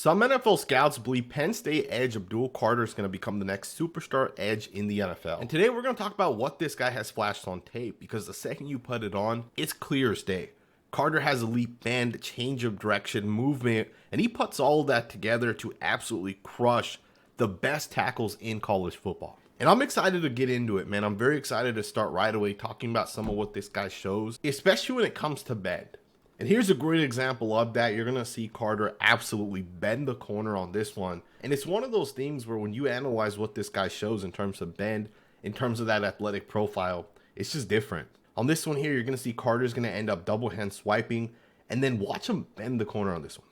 Some NFL scouts believe Penn State edge Abdul Carter is going to become the next superstar edge in the NFL. And today we're going to talk about what this guy has flashed on tape, because the second you put it on, it's clear as day. Carter has elite bend, change of direction, movement, and he puts all of that together to absolutely crush the best tackles in college football. And I'm excited to get into it, man. I'm very excited to start right away talking about some of what this guy shows, especially when it comes to bend. And here's a great example of that. You're going to see Carter absolutely bend the corner on this one. And it's one of those things where when you analyze what this guy shows in terms of bend, in terms of that athletic profile, it's just different. On this one here, you're going to see Carter's going to end up double hand swiping, and then watch him bend the corner on this one.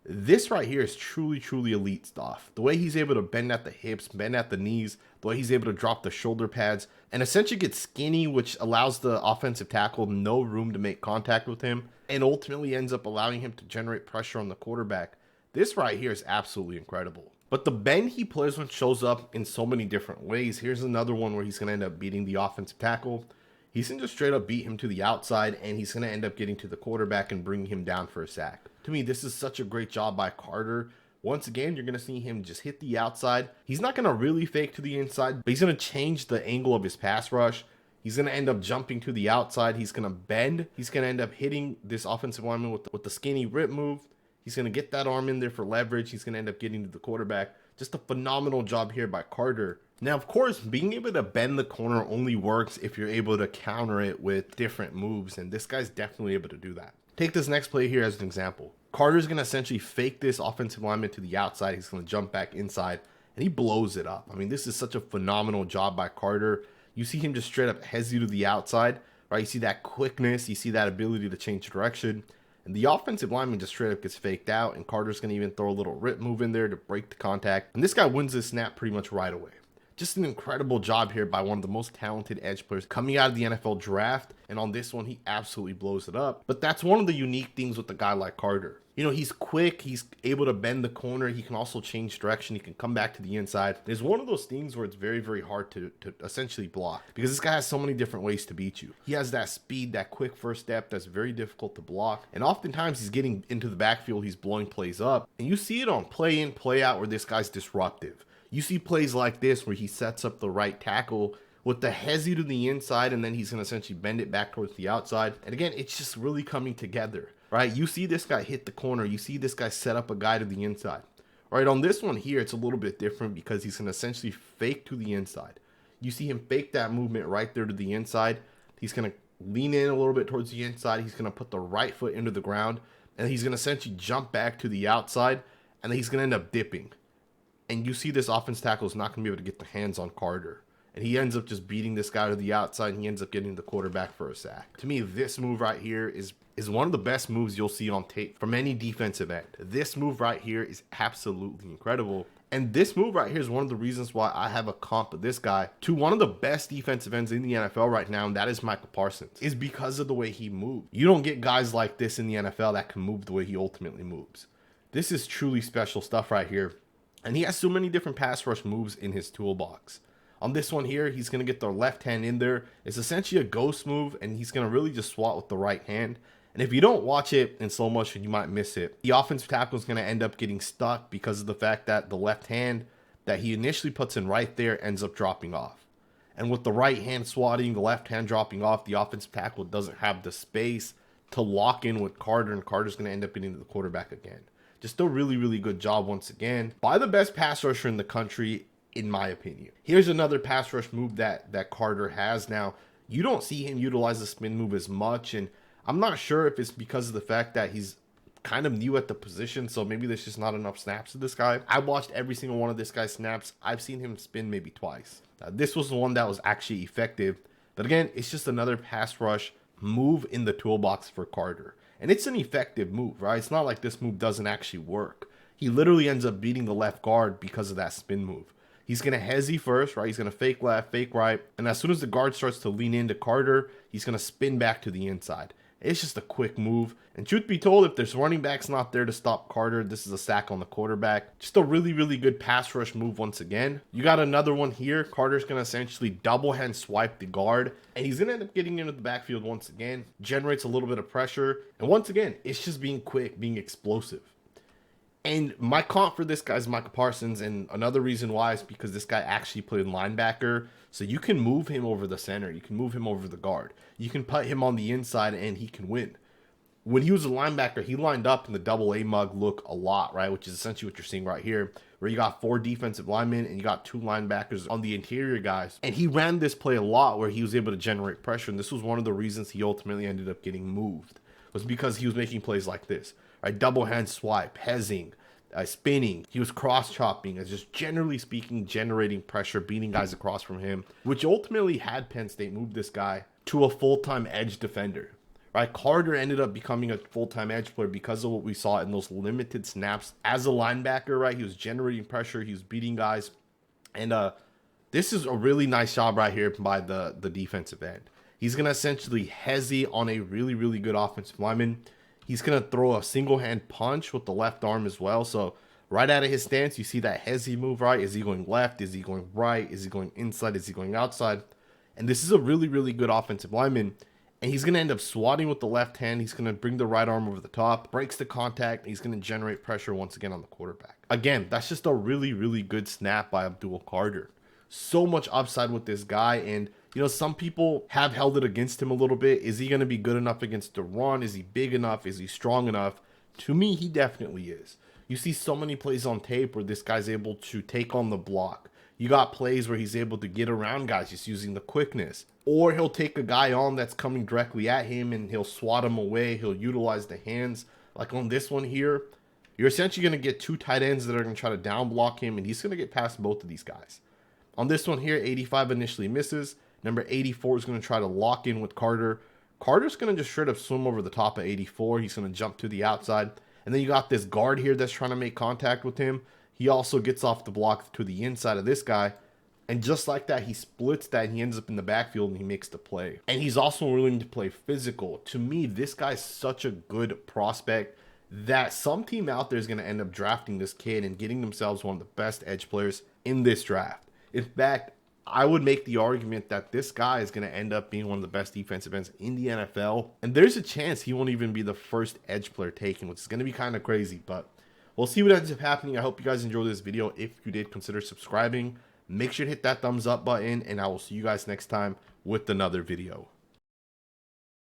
This right here is truly elite stuff. The way he's able to bend at the hips, bend at the knees, the way he's able to drop the shoulder pads, and essentially get skinny, which allows the offensive tackle no room to make contact with him, and ultimately ends up allowing him to generate pressure on the quarterback. This right here is absolutely incredible. But the bend he plays with shows up in so many different ways. Here's another one where he's going to end up beating the offensive tackle. He's going to straight up beat him to the outside, and he's going to end up getting to the quarterback and bringing him down for a sack. To me, this is such a great job by Carter. Once again, you're going to see him just hit the outside. He's not going to really fake to the inside, but he's going to change the angle of his pass rush. He's going to end up jumping to the outside. He's going to bend. He's going to end up hitting this offensive lineman with the skinny rip move. He's going to get that arm in there for leverage. He's going to end up getting to the quarterback. Just a phenomenal job here by Carter. Now, of course, being able to bend the corner only works if you're able to counter it with different moves, and this guy's definitely able to do that. Take this next play here as an example. Carter's going to essentially fake this offensive lineman to the outside. He's going to jump back inside, and he blows it up. I mean, this is such a phenomenal job by Carter. You see him just straight up hezzy to the outside, right? You see that quickness. You see that ability to change direction. And the offensive lineman just straight up gets faked out, and Carter's going to even throw a little rip move in there to break the contact. And this guy wins this snap pretty much right away. Just an incredible job here by one of the most talented edge players coming out of the NFL draft. And on this one, he absolutely blows it up. But that's one of the unique things with a guy like Carter. You know, he's quick. He's able to bend the corner. He can also change direction. He can come back to the inside. There's one of those things where it's very hard to essentially block, because this guy has so many different ways to beat you. He has that speed, that quick first step that's very difficult to block. And oftentimes he's getting into the backfield. He's blowing plays up. And you see it on play in, play out where this guy's disruptive. You see plays like this where he sets up the right tackle with the hezzy to the inside, and then he's going to essentially bend it back towards the outside. And again, it's just really coming together, right? You see this guy hit the corner. You see this guy set up a guy to the inside. Right, on this one here, it's a little bit different because he's going to essentially fake to the inside. You see him fake that movement right there to the inside. He's going to lean in a little bit towards the inside. He's going to put the right foot into the ground, and he's going to essentially jump back to the outside, and then he's going to end up dipping. And you see this offense tackle is not going to be able to get the hands on Carter. And he ends up just beating this guy to the outside, and he ends up getting the quarterback for a sack. To me, this move right here is one of the best moves you'll see on tape from any defensive end. This move right here is absolutely incredible. And this move right here is one of the reasons why I have a comp of this guy to one of the best defensive ends in the NFL right now, and that is Micah Parsons, is because of the way he moves. You don't get guys like this in the NFL that can move the way he ultimately moves. This is truly special stuff right here. And he has so many different pass rush moves in his toolbox. On this one here, he's going to get the left hand in there. It's essentially a ghost move, and he's going to really just swat with the right hand. And if you don't watch it in slow motion, you might miss it. The offensive tackle is going to end up getting stuck because of the fact that the left hand that he initially puts in right there ends up dropping off. And with the right hand swatting, the left hand dropping off, the offensive tackle doesn't have the space to lock in with Carter, and Carter's going to end up getting to the quarterback again. Just a really good job once again by the best pass rusher in the country, in my opinion. Here's another pass rush move that Carter has. Now, you don't see him utilize the spin move as much, and I'm not sure if it's because of the fact that he's kind of new at the position, so maybe there's just not enough snaps to this guy. I watched every single one of this guy's snaps. I've seen him spin maybe twice. This was the one that was actually effective, but again, it's just another pass rush move in the toolbox for Carter. And it's an effective move, right? It's not like this move doesn't actually work. He literally ends up beating the left guard because of that spin move. He's going to hezzy first, right? He's going to fake left, fake right. And as soon as the guard starts to lean into Carter, he's going to spin back to the inside. It's just a quick move. And truth be told, if there's running backs not there to stop Carter, this is a sack on the quarterback. Just a really good pass rush move once again. You got another one here. Carter's going to essentially double hand swipe the guard, and he's going to end up getting into the backfield once again. Generates a little bit of pressure. And once again, it's just being quick, being explosive. And my comp for this guy is Micah Parsons, and another reason why is because this guy actually played linebacker, so you can move him over the center, you can move him over the guard, you can put him on the inside, and he can win. When he was a linebacker, he lined up in the double A mug look a lot, right? Which is essentially what you're seeing right here, where you got 4 defensive linemen and you got 2 linebackers on the interior guys. And he ran this play a lot where he was able to generate pressure, and this was one of the reasons he ultimately ended up getting moved, was because he was making plays like this, right? Double hand swipe, hezing, spinning. He was cross-chopping, and just generally speaking, generating pressure, beating guys across from him, which ultimately had Penn State move this guy to a full-time edge defender. Right, Carter ended up becoming a full-time edge player because of what we saw in those limited snaps as a linebacker, right? He was generating pressure, he was beating guys, and this is a really nice job right here by the defensive end. He's going to essentially hezzy on a really, really good offensive lineman. He's going to throw a single-hand punch with the left arm as well, so right out of his stance, you see that hezzy move, right? Is he going left? Is he going right? Is he going inside? Is he going outside? And this is a really, really good offensive lineman. And he's going to end up swatting with the left hand. He's going to bring the right arm over the top, breaks the contact, and he's going to generate pressure once again on the quarterback. Again, that's just a really, really good snap by Abdul Carter. So much upside with this guy. And, you know, some people have held it against him a little bit. Is he going to be good enough against the run? Is he big enough? Is he strong enough? To me, he definitely is. You see so many plays on tape where this guy's able to take on the block. You got plays where he's able to get around guys just using the quickness. Or he'll take a guy on that's coming directly at him and he'll swat him away. He'll utilize the hands. Like on this one here, you're essentially going to get 2 tight ends that are going to try to down block him, and he's going to get past both of these guys. On this one here, 85 initially misses. Number 84 is going to try to lock in with Carter. Carter's going to just straight up swim over the top of 84. He's going to jump to the outside. And then you got this guard here that's trying to make contact with him. He also gets off the block to the inside of this guy. And just like that, he splits that and he ends up in the backfield and he makes the play. And he's also willing to play physical. To me, this guy's such a good prospect that some team out there is going to end up drafting this kid and getting themselves one of the best edge players in this draft. In fact, I would make the argument that this guy is going to end up being one of the best defensive ends in the NFL. And there's a chance he won't even be the first edge player taken, which is going to be kind of crazy. But we'll see what ends up happening. I hope you guys enjoyed this video. If you did, consider subscribing. Make sure to hit that thumbs up button, and I will see you guys next time with another video.